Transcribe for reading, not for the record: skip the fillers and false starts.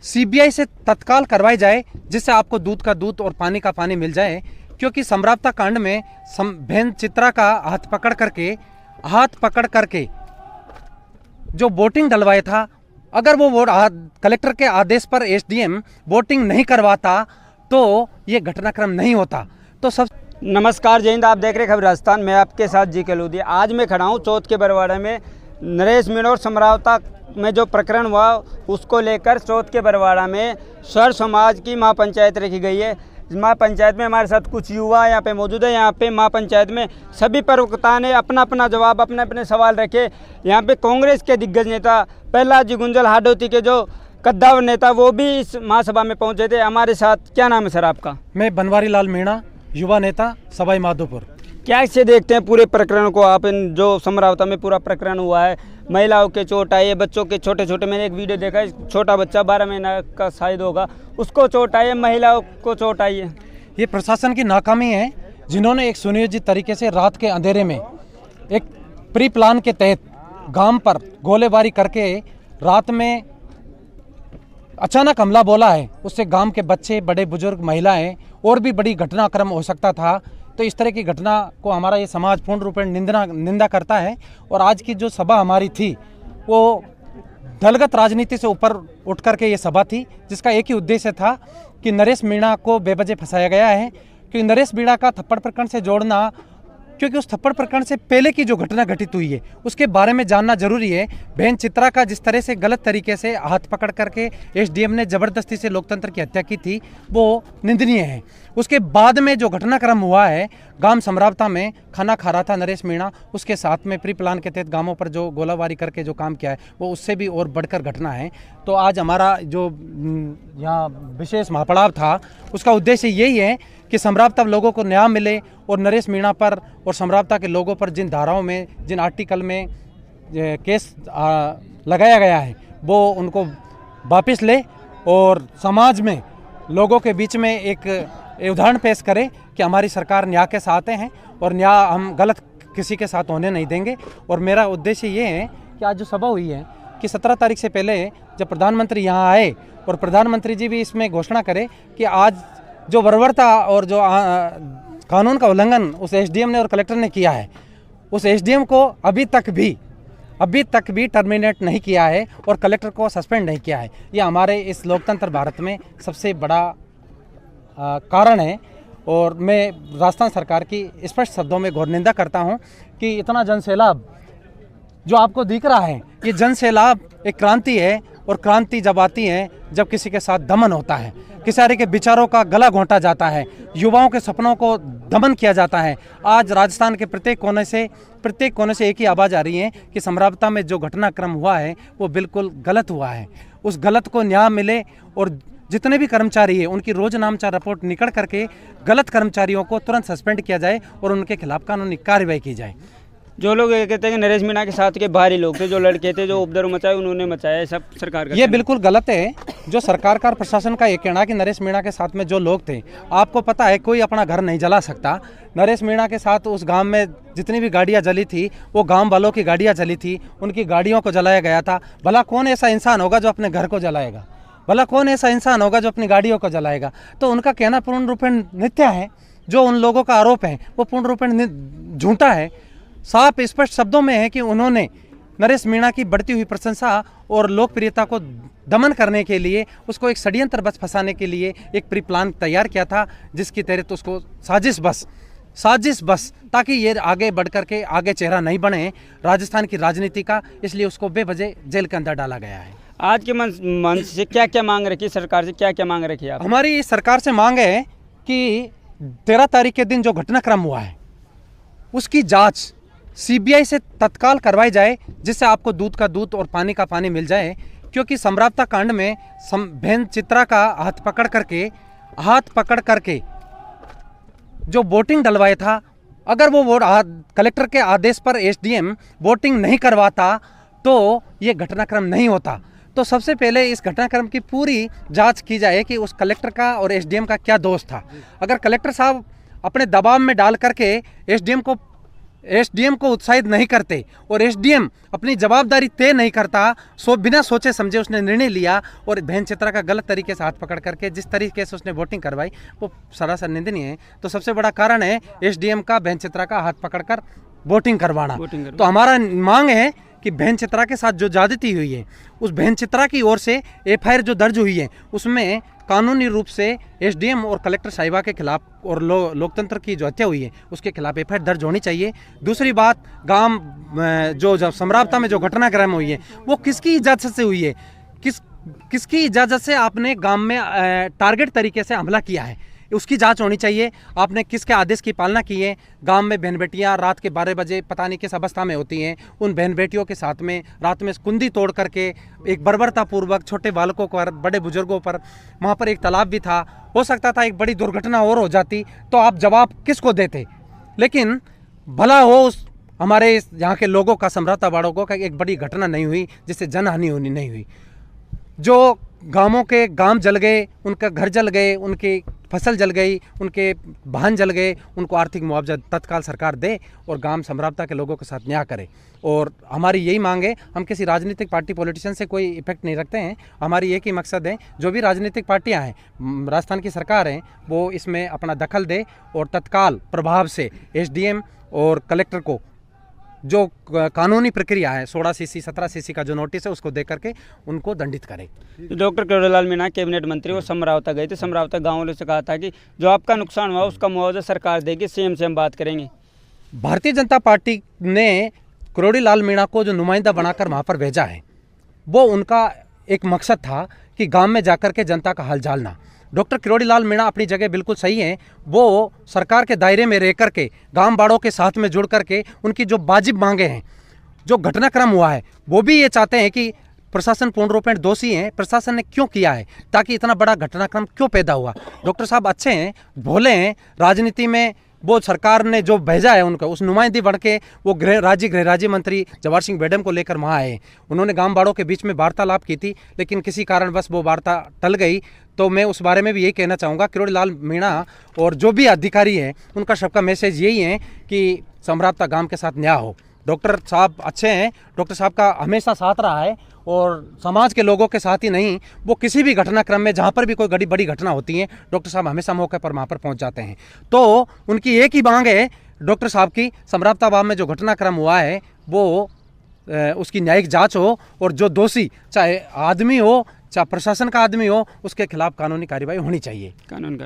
CBI से तत्काल करवाई जाए, जिससे आपको दूध का दूध और पानी का पानी मिल जाए। क्योंकि समरावता कांड में बहन चित्रा का हाथ पकड़ करके जो वोटिंग डलवाया था, अगर वो कलेक्टर के आदेश पर एसडीएम वोटिंग नहीं करवाता तो ये घटनाक्रम नहीं होता। तो सब नमस्कार, जय हिंद। आप देख रहे खबर राजस्थान। मैं आपके साथ जी के लोधी। आज मैं खड़ा हूँ चौथ के बरवाड़ा में। नरेश मीणा और समरावता में जो प्रकरण हुआ उसको लेकर चौथ के बरवाड़ा में स्वर समाज की महापंचायत रखी गई है। महापंचायत में हमारे साथ कुछ युवा यहाँ पे मौजूद है। यहाँ पे महापंचायत में सभी प्रवक्ता ने अपना अपना जवाब, अपने अपने सवाल रखे। यहाँ पे कांग्रेस के दिग्गज नेता प्रहलाद जी गुंजल हाडोती के जो कद्दावर नेता वो भी इस महासभा में पहुँचे थे हमारे साथ। क्या नाम है सर आपका? मैं बनवारी लाल मीणा, युवा नेता, सवाई माधोपुर। क्या इससे देखते हैं पूरे प्रकरण को आप? जो समरावता में पूरा प्रकरण हुआ है, महिलाओं के चोट आई है, बच्चों के छोटे छोटे, मैंने एक वीडियो देखा है, छोटा बच्चा 12 महीना का शायद होगा, उसको चोट आई है, महिलाओं को चोट आई है। ये प्रशासन की नाकामी है, जिन्होंने एक सुनियोजित तरीके से रात के अंधेरे में एक प्री प्लान के तहत गांव पर गोलीबारी करके रात में अचानक हमला बोला है। उससे गांव के बच्चे, बड़े बुजुर्ग, महिलाएं और भी बड़ी घटनाक्रम हो सकता था। तो इस तरह की घटना को हमारा ये समाज पूर्ण रूप में निंदा करता है। और आज की जो सभा हमारी थी वो दलगत राजनीति से ऊपर उठ करके ये सभा थी, जिसका एक ही उद्देश्य था कि नरेश मीणा को बेवजह फंसाया गया है। क्योंकि नरेश मीणा का थप्पड़ प्रकरण से जोड़ना, क्योंकि उस थप्पड़ प्रकरण से पहले की जो घटना घटित हुई है उसके बारे में जानना जरूरी है। बहन चित्रा का जिस तरह से गलत तरीके से हाथ पकड़ करके एसडीएम ने जबरदस्ती से लोकतंत्र की हत्या की थी वो निंदनीय है। उसके बाद में जो घटनाक्रम हुआ है, गांव समरावता में खाना खा रहा था नरेश मीणा, उसके साथ में प्री प्लान के तहत गांवों पर जो गोलाबारी करके जो काम किया है वो उससे भी और बढ़कर घटना है। तो आज हमारा जो यहाँ विशेष महापड़ाव था उसका उद्देश्य यही है कि समरावता लोगों को न्याय मिले और नरेश मीणा पर और समरावता के लोगों पर जिन धाराओं में, जिन आर्टिकल में केस लगाया गया है वो उनको वापस ले और समाज में लोगों के बीच में एक उदाहरण पेश करे कि हमारी सरकार न्याय के साथ हैं और न्याय हम गलत किसी के साथ होने नहीं देंगे। और मेरा उद्देश्य ये है कि आज जो सभा हुई है कि 17 तारीख से पहले जब प्रधानमंत्री यहाँ आए और प्रधानमंत्री जी भी इसमें घोषणा करे कि आज जो बर्बरता और जो कानून का उल्लंघन उस एसडीएम ने और कलेक्टर ने किया है, उस एसडीएम को अभी तक भी टर्मिनेट नहीं किया है और कलेक्टर को सस्पेंड नहीं किया है। ये हमारे इस लोकतंत्र भारत में सबसे बड़ा कारण है। और मैं राजस्थान सरकार की स्पष्ट शब्दों में घोर निंदा करता हूँ कि इतना जनसैलाब जो आपको दिख रहा है, ये जनसैलाब एक क्रांति है। और क्रांति जब आती है जब किसी के साथ दमन होता है, किसारे के विचारों का गला घोंटा जाता है, युवाओं के सपनों को दमन किया जाता है। आज राजस्थान के प्रत्येक कोने से एक ही आवाज़ आ रही है कि समरावता में जो घटनाक्रम हुआ है वो बिल्कुल गलत हुआ है। उस गलत को न्याय मिले और जितने भी कर्मचारी हैं उनकी रोज नामचार रिपोर्ट निकल करके गलत कर्मचारियों को तुरंत सस्पेंड किया जाए और उनके खिलाफ कानूनी कार्रवाई की जाए। जो लोग ये कहते हैं कि नरेश मीणा के साथ के बाहरी लोग थे, जो लड़के थे, जो उपद्रव मचाए उन्होंने मचाया, सब सरकार का ये बिल्कुल गलत है। जो सरकार का प्रशासन का ये कहना कि नरेश मीणा के साथ में जो लोग थे, आपको पता है कोई अपना घर नहीं जला सकता। नरेश मीणा के साथ उस गांव में जितनी भी गाड़ियां जली थी वो गांव वालों की गाड़ियां जली थी, उनकी गाड़ियों को जलाया गया था। भला कौन ऐसा इंसान होगा जो अपने घर को जलाएगा? भला कौन ऐसा इंसान होगा जो अपनी गाड़ियों को जलाएगा? तो उनका कहना पूर्ण रूप में मिथ्या है। जो उन लोगों का आरोप है वो पूर्ण रूप में झूठा है। साफ स्पष्ट शब्दों में है कि उन्होंने नरेश मीणा की बढ़ती हुई प्रशंसा और लोकप्रियता को दमन करने के लिए, उसको एक षड्यंत्र बस फंसाने के लिए एक प्री प्लान तैयार किया था, जिसके तहत उसको साजिश बस ताकि ये आगे बढ़ करके आगे चेहरा नहीं बने राजस्थान की राजनीति का, इसलिए उसको बेवजह जेल के अंदर डाला गया है। आज के मंच से क्या क्या मांग रखी सरकार से? क्या क्या मांग रखी आप? हमारी सरकार से मांग है कि 13 तारीख के दिन जो घटनाक्रम हुआ है उसकी जाँच सीबीआई से तत्काल करवाई जाए, जिससे आपको दूध का दूध और पानी का पानी मिल जाए। क्योंकि समरावता कांड में बहन चित्रा का हाथ पकड़ करके जो वोटिंग डलवाया था, अगर वो कलेक्टर के आदेश पर एसडीएम वोटिंग नहीं करवाता तो ये घटनाक्रम नहीं होता। तो सबसे पहले इस घटनाक्रम की पूरी जांच की जाए कि उस कलेक्टर का और एसडीएम का क्या दोष था। अगर कलेक्टर साहब अपने दबाव में डाल करके एसडीएम को एसडीएम को उत्साहित नहीं करते और एसडीएम अपनी जवाबदारी तय नहीं करता, बिना सोचे समझे उसने निर्णय लिया और बहन चित्रा का गलत तरीके से हाथ पकड़ करके जिस तरीके से उसने वोटिंग करवाई वो सरासर निंदनीय है। तो सबसे बड़ा कारण है एसडीएम का बहन चित्रा का हाथ पकड़कर वोटिंग करवाना। तो हमारा मांग है कि बहन चित्रा के साथ जो ज्यादती हुई है उस बहन चित्रा की ओर से एफआईआर जो दर्ज हुई है उसमें कानूनी रूप से एसडीएम और कलेक्टर साहिबा के खिलाफ और लोकतंत्र की जो हत्या हुई है उसके खिलाफ एफआईआर दर्ज होनी चाहिए। दूसरी बात, गांव जो समरावता में जो घटनाक्रम हुई है वो किसकी इजाज़त से हुई है, किसकी इजाज़त से आपने गांव में टारगेट तरीके से हमला किया है, उसकी जांच होनी चाहिए। आपने किसके आदेश की पालना की है। गांव में बहन बेटियां रात के 12 बजे पता नहीं किस अवस्था में होती हैं, उन बहन बेटियों के साथ में रात में कुंडी तोड़ करके एक बर्बरतापूर्वक छोटे बालकों पर, बड़े बुजुर्गों पर, वहां पर एक तालाब भी था, हो सकता था एक बड़ी दुर्घटना और हो जाती तो आप जवाब किसको देते। लेकिन भला हो उस हमारे यहाँ के लोगों का, समरावता वालों को, एक बड़ी घटना नहीं हुई जिससे जनहानि होनी नहीं हुई। जो गांवों के गांव जल गए, उनका घर जल गए, उनकी फसल जल गई, उनके वाहन जल गए, उनको आर्थिक मुआवजा तत्काल सरकार दे और गांव समरावता के लोगों के साथ न्याय करे। और हमारी यही मांग है, हम किसी राजनीतिक पार्टी पॉलिटिशियन से कोई इफेक्ट नहीं रखते हैं। हमारी एक ही मकसद है, जो भी राजनीतिक पार्टियां हैं, राजस्थान की सरकार हैं, वो इसमें अपना दखल दे और तत्काल प्रभाव से एसडीएम और कलेक्टर को जो कानूनी प्रक्रिया है 16 सीसी 17 सीसी का जो नोटिस है उसको दे करके उनको दंडित करे। डॉक्टर किरोड़ीलाल मीणा कैबिनेट मंत्री वो समरावता गए थे, समरावता गाँव वालों से कहा था कि जो आपका नुकसान हुआ उसका मुआवजा सरकार देगी, सीएम से हम बात करेंगे। भारतीय जनता पार्टी ने किरोड़ीलाल मीणा को जो नुमाइंदा बनाकर वहाँ पर भेजा है वो उनका एक मकसद था कि गाँव में जाकर के जनता का हाल जानना। डॉक्टर किरोड़ीलाल मीणा अपनी जगह बिल्कुल सही हैं, वो सरकार के दायरे में रह करके गांव बाड़ों के साथ में जुड़ करके उनकी जो वाजिब मांगे हैं, जो घटनाक्रम हुआ है, वो भी ये चाहते हैं कि प्रशासन पूर्ण रूप में दोषी है, प्रशासन ने क्यों किया है, ताकि इतना बड़ा घटनाक्रम क्यों पैदा हुआ। डॉक्टर साहब अच्छे हैं, भोले हैं, राजनीति में वो सरकार ने जो भेजा है उनका उस नुमाइंदी बढ़ के वो गृह राज्य मंत्री जवाहर सिंह बेडम को लेकर वहाँ आए। उन्होंने गांव बाड़ों के बीच में वार्तालाप की थी, लेकिन किसी कारणवश वो वार्ता टल गई। तो मैं उस बारे में भी यही कहना चाहूँगा, किरोड़ीलाल मीणा और जो भी अधिकारी हैं उनका सबका मैसेज यही है कि समरावता गांव के साथ न्याय हो। डॉक्टर साहब अच्छे हैं, डॉक्टर साहब का हमेशा साथ रहा है और समाज के लोगों के साथ ही नहीं, वो किसी भी घटनाक्रम में जहाँ पर भी कोई बड़ी घटना होती है डॉक्टर साहब हमेशा मौके पर वहाँ पर पहुँच जाते हैं। तो उनकी एक ही मांग है डॉक्टर साहब की, समरावता गांव में जो घटनाक्रम हुआ है वो उसकी न्यायिक जांच हो और जो दोषी, चाहे आदमी हो चाहे प्रशासन का आदमी हो, उसके खिलाफ कानूनी कार्रवाई होनी चाहिए। कानून